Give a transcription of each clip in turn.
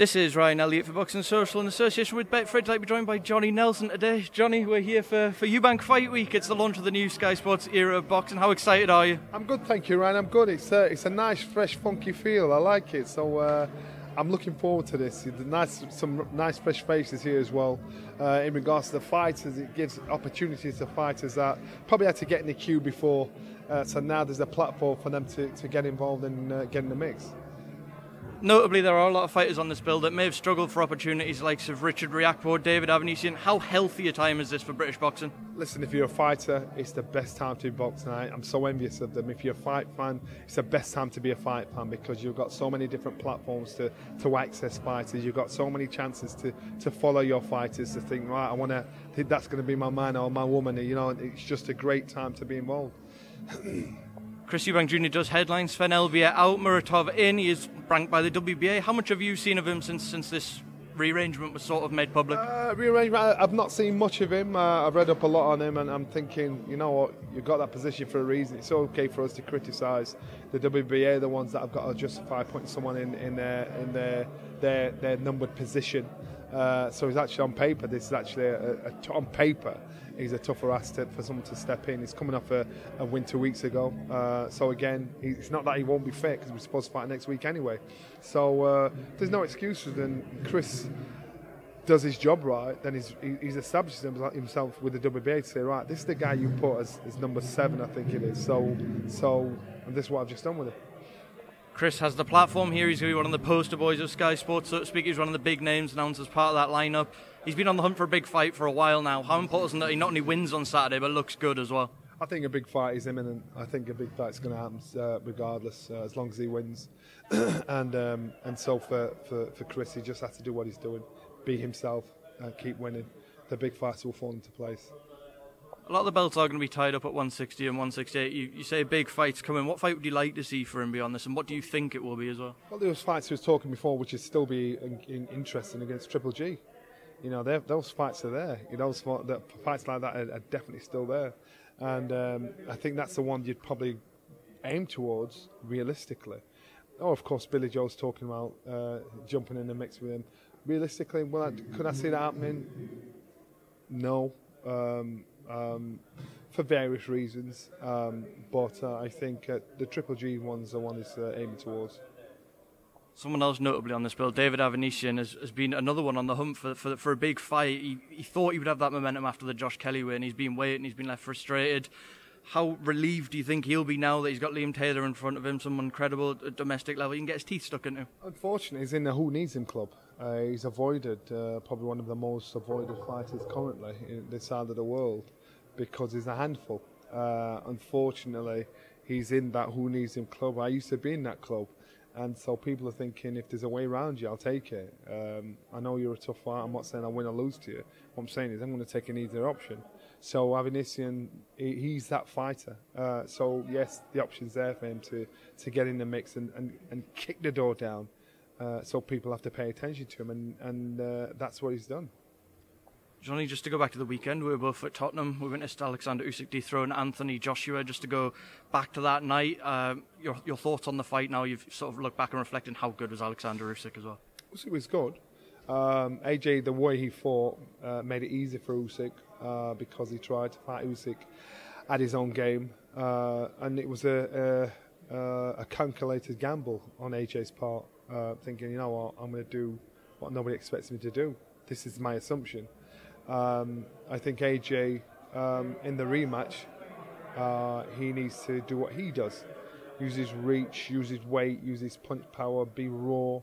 This is Ryan Elliott for Boxing Social in association with Betfred. I'd like to be joined by Johnny Nelson today. Johnny, we're here for Eubank Fight Week. It's the launch of the new Sky Sports era of boxing. How excited are you? I'm good, thank you, Ryan. I'm good. It's a nice, fresh, funky feel. I like it. So I'm looking forward to this. Some nice, fresh faces here as well. In regards to the fighters, it gives opportunities to fighters that probably had to get in the queue before. So now there's a platform for them to get involved and get in the mix. Notably, there are a lot of fighters on this bill that may have struggled for opportunities, like Richard Riakpo, David Avanesian. How healthy a time is this for British boxing? Listen, if you're a fighter, it's the best time to be boxing. I'm so envious of them. If you're a fight fan, it's the best time to be a fight fan because you've got so many different platforms to access fighters. You've got so many chances to follow your fighters, to think, right, I think that's going to be my man or my woman. You know, it's just a great time to be involved. Chris Eubank Jr. does headline. Sven Elbier out, Muratov in. He is ranked by the WBA. How much have you seen of him since this rearrangement was sort of made public? Rearrangement, I've not seen much of him. I've read up a lot on him, and I'm thinking, you know what, you've got that position for a reason. It's okay for us to criticise the WBA, the ones that have got to justify putting someone in their numbered position. So he's actually on paper. This is actually on paper. He's a tougher ass for someone to step in. He's coming off a win 2 weeks ago. So again, it's not that he won't be fit because we're supposed to fight next week anyway. So there's no excuses. And Chris does his job right, then he's established himself with the WBA to say, right, this is the guy you put as number 7, I think it is. So and this is what I've just done with him. Chris has the platform here. He's going to be one of the poster boys of Sky Sports, so to speak. He's one of the big names announced as part of that lineup. He's been on the hunt for a big fight for a while now. How important is it that he not only wins on Saturday, but looks good as well? I think a big fight is imminent. I think a big fight's going to happen regardless, as long as he wins. and so for Chris, he just has to do what he's doing, be himself, keep winning. The big fights will fall into place. A lot of the belts are going to be tied up at 160 and 168. You say big fights coming. What fight would you like to see for him beyond this, and what do you think it will be as well? Well, there was fights he was talking before, which would still be interesting against Triple G. You know, those fights are there. You know, fights like that are definitely still there. And I think that's the one you'd probably aim towards, realistically. Oh, of course, Billy Joe's talking about jumping in the mix with him. Realistically, could I see that happening? No. For various reasons, but I think the Triple G one's the one he's aiming towards. Someone else notably on this bill, David Avanesian, has been another one on the hunt for a big fight. He thought he would have that momentum after the Josh Kelly win. He's been waiting, he's been left frustrated. How relieved do you think he'll be now that he's got Liam Taylor in front of him, someone credible at domestic level he can get his teeth stuck into? Unfortunately, he's in the Who Needs Him club. He's avoided, probably one of the most avoided fighters currently in this side of the world because he's a handful. Unfortunately, he's in that Who Needs Him club. I used to be in that club. And so people are thinking, if there's a way around you, I'll take it. I know you're a tough fighter. I'm not saying I win or lose to you. What I'm saying is I'm going to take an easier option. So Avanesian, he's that fighter. So yes, the option's there for him to get in the mix and kick the door down. So people have to pay attention to him, and that's what he's done. Johnny, just to go back to the weekend, we were both at Tottenham. We witnessed Alexander Usyk dethrone Anthony Joshua. Just to go back to that night, your thoughts on the fight now? You've sort of looked back and reflected how good was Alexander Usyk as well? Usyk was good. AJ, the way he fought, made it easy for Usyk because he tried to fight Usyk at his own game. And it was a calculated gamble on AJ's part, thinking, you know what, I'm going to do what nobody expects me to do. This is my assumption. I think AJ, in the rematch, he needs to do what he does. Use his reach, use his weight, use his punch power, be raw,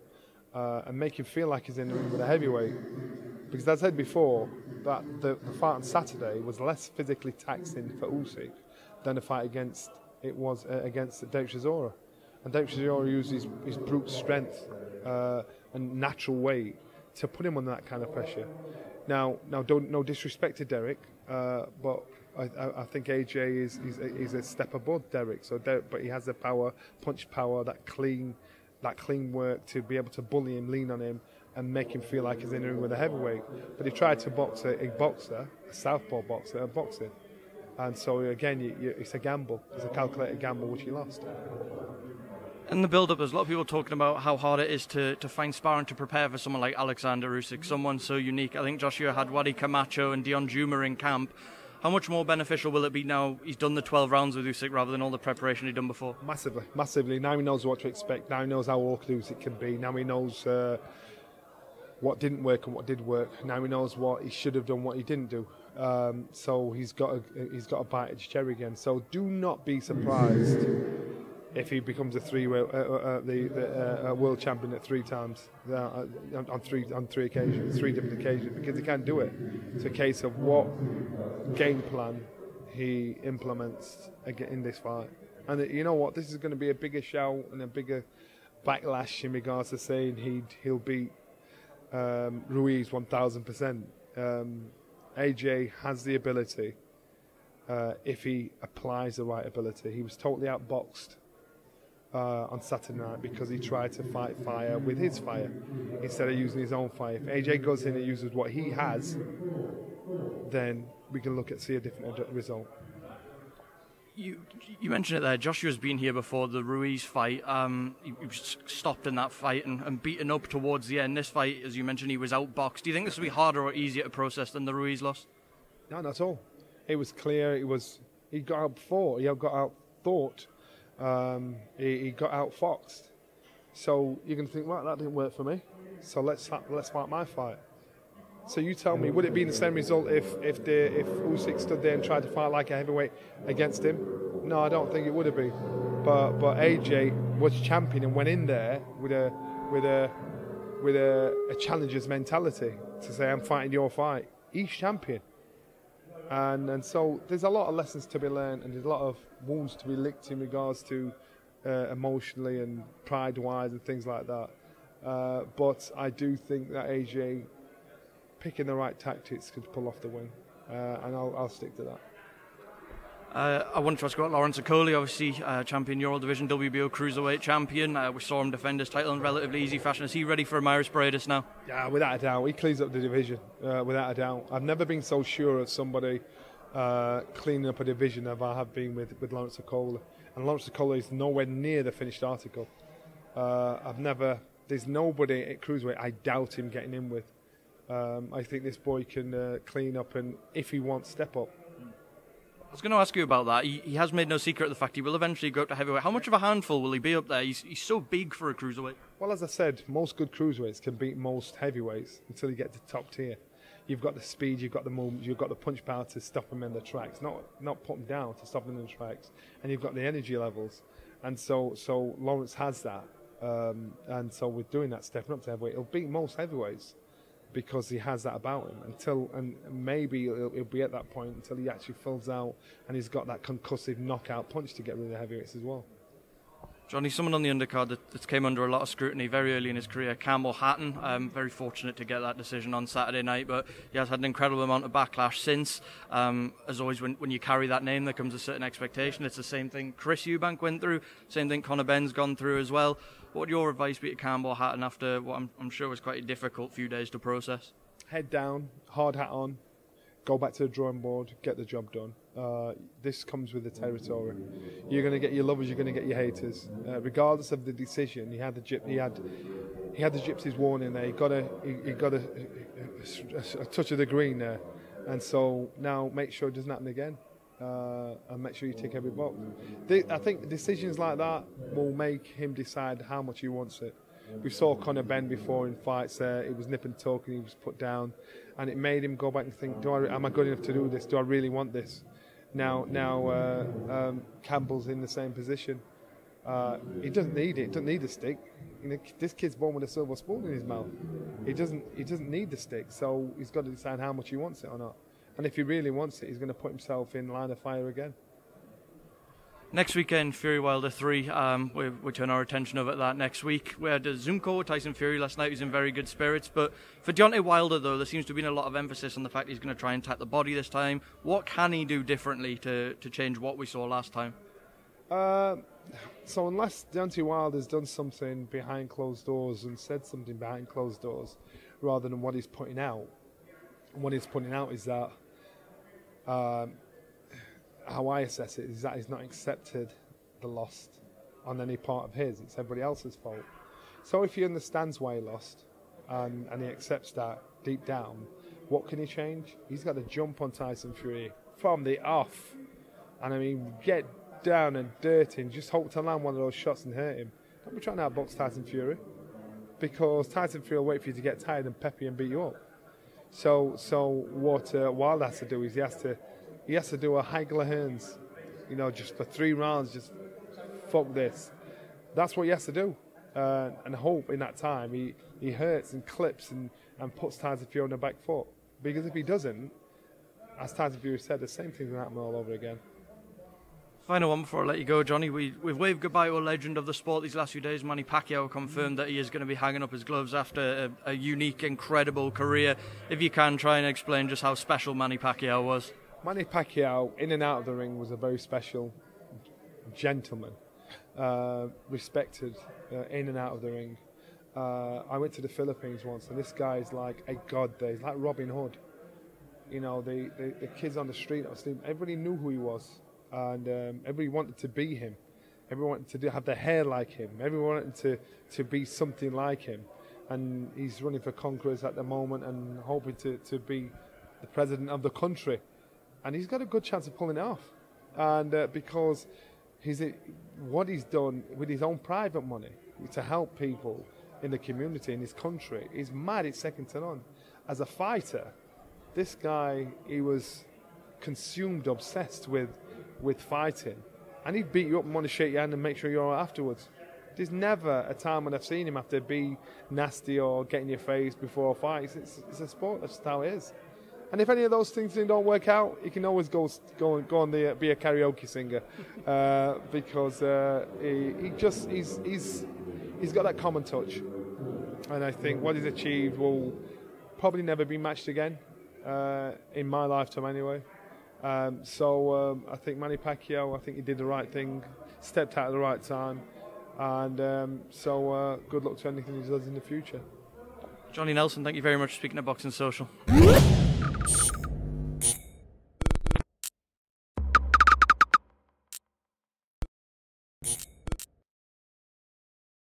and make him feel like he's in the ring with a heavyweight. Because as I said before, that the fight on Saturday was less physically taxing for Usyk than the fight against Derek Chisora. And Derek Chisora used his brute strength and natural weight to put him under that kind of pressure. Now, no disrespect to Derek, but I think AJ is a step above Derek. But he has the power, punch power, that clean work to be able to bully him, lean on him, and make him feel like he's in the ring with a heavyweight. But he tried to box a southpaw boxer, boxing, and so again, it's a gamble. It's a calculated gamble which he lost. In the build-up, there's a lot of people talking about how hard it is to find sparring to prepare for someone like Alexander Usyk, someone so unique. I think Joshua had Wadi Camacho and Dion Juma in camp. How much more beneficial will it be now he's done the 12 rounds with Usyk rather than all the preparation he'd done before? Massively, massively. Now he knows what to expect. Now he knows how awkward Usyk can be. Now he knows what didn't work and what did work. Now he knows what he should have done, what he didn't do. So he's got a bite at his cherry again. So do not be surprised if he becomes a world champion at 3 times on three occasions, 3 different occasions, because he can't do it. It's a case of what game plan he implements in this fight. And you know what? This is going to be a bigger shout and a bigger backlash in regards to saying he'll beat Ruiz 1,000%. AJ has the ability if he applies the right ability. He was totally outboxed on Saturday night because he tried to fight fire with his fire instead of using his own fire. If AJ goes in and uses what he has, then we can see a different result. You mentioned it there. Joshua's been here before the Ruiz fight. He was stopped in that fight and beaten up towards the end. This fight, as you mentioned, he was outboxed. Do you think this will be harder or easier to process than the Ruiz loss? No, not at all. It was clear. He got out before. He got out thought. He got outfoxed. So you're going to think, well, that didn't work for me. So let's fight my fight. So you tell me, would it be the same result if Usyk stood there and tried to fight like a heavyweight against him? No, I don't think it would have been. But AJ was champion and went in there with a challenger's mentality to say, I'm fighting your fight. He's champion. And so there's a lot of lessons to be learned, and there's a lot of wounds to be licked in regards to emotionally and pride-wise and things like that. But I do think that AJ, picking the right tactics, could pull off the win, and I'll stick to that. I wanted to ask about Lawrence Okoli, obviously champion Euro Division, WBO Cruiserweight champion. We saw him defend his title in relatively easy fashion. Is he ready for Amaris Paredes now? Yeah, without a doubt. He cleans up the division, without a doubt. I've never been so sure of somebody cleaning up a division as I have been with Lawrence Okoli. And Lawrence Okoli is nowhere near the finished article. There's nobody at Cruiserweight I doubt him getting in with. I think this boy can clean up and, if he wants, step up. I was going to ask you about that. He has made no secret of the fact he will eventually go up to heavyweight. How much of a handful will he be up there? He's so big for a cruiserweight. Well, as I said, most good cruiserweights can beat most heavyweights until you get to top tier. You've got the speed, you've got the movement, you've got the punch power to stop them in the tracks, not put them down, to stop them in the tracks, and you've got the energy levels. And so Lawrence has that. And so with doing that, stepping up to heavyweight, he'll beat most heavyweights, because he has that about him. And maybe he'll be at that point until he actually fills out and he's got that concussive knockout punch to get rid of the heavyweights as well. Johnny, someone on the undercard that came under a lot of scrutiny very early in his career, Campbell Hatton. Very fortunate to get that decision on Saturday night, but he has had an incredible amount of backlash since. As always, when you carry that name, there comes a certain expectation. It's the same thing Chris Eubank went through, same thing Conor Benn's gone through as well. What would your advice be to Campbell Hatton after what I'm sure was quite a difficult few days to process? Head down, hard hat on, go back to the drawing board, get the job done. This comes with the territory. You're going to get your lovers, you're going to get your haters. Regardless of the decision, he had the gypsies warning there. He got a touch of the green there, and so now make sure it doesn't happen again. And make sure you tick every box. I think decisions like that will make him decide how much he wants it. We saw Conor Benn before in fights there. It was nip and tuck and he was put down, and it made him go back and think, am I good enough to do this? Do I really want this? Now Campbell's in the same position. He doesn't need it. He doesn't need the stick. This kid's born with a silver spoon in his mouth. He doesn't need the stick, so he's got to decide how much he wants it or not. And if he really wants it, he's going to put himself in line of fire again. Next weekend, Fury Wilder 3. We turn our attention over at that next week. We had a Zoom call with Tyson Fury last night. He's in very good spirits. But for Deontay Wilder, though, there seems to have been a lot of emphasis on the fact he's going to try and attack the body this time. What can he do differently to change what we saw last time? So unless Deontay Wilder's done something behind closed doors and said something behind closed doors, rather than what he's putting out, and what he's putting out is that how I assess it is that he's not accepted the loss on any part of his. It's everybody else's fault. So if he understands why he lost and he accepts that deep down, what can he change? He's got to jump on Tyson Fury from the off. And I mean, get down and dirty and just hope to land one of those shots and hurt him. Don't be trying to outbox Tyson Fury, because Tyson Fury will wait for you to get tired and peppy and beat you up. So what Wilder has to do is he has to do a Hagler Hearns, just for 3 rounds, just fuck this. That's what he has to do, and hope in that time he hurts and clips and puts Tyson Fury on the back foot. Because if he doesn't, as Tyson Fury said, the same thing's going to happen all over again. Final one before I let you go, Johnny. We've waved goodbye to a legend of the sport these last few days. Manny Pacquiao confirmed that he is going to be hanging up his gloves after a unique, incredible career. If you can, try and explain just how special Manny Pacquiao was. Manny Pacquiao, in and out of the ring, was a very special gentleman, respected in and out of the ring. I went to the Philippines once, and this guy is like a god there. He's like Robin Hood. The kids on the street, everybody knew who he was. And everybody wanted to be him. Everyone wanted to have their hair like him. Everyone wanted to be something like him. And he's running for Congress at the moment and hoping to be the president of the country. And he's got a good chance of pulling it off. And because what he's done with his own private money to help people in the community, in his country, is mad. It's second to none. As a fighter, this guy, he was consumed, obsessed with fighting, and he'd beat you up and want to shake your hand and make sure you're all right afterwards. There's never a time when I've seen him have to be nasty or get in your face before a fight. It's a sport. That's just how it is. And if any of those things don't work out, he can always go on be a karaoke singer, because he's got that common touch, and I think what he's achieved will probably never be matched again in my lifetime anyway. So I think Manny Pacquiao, I think he did the right thing, stepped out at the right time, and so good luck to anything he does in the future. Johnny Nelson, thank you very much for speaking at Boxing Social.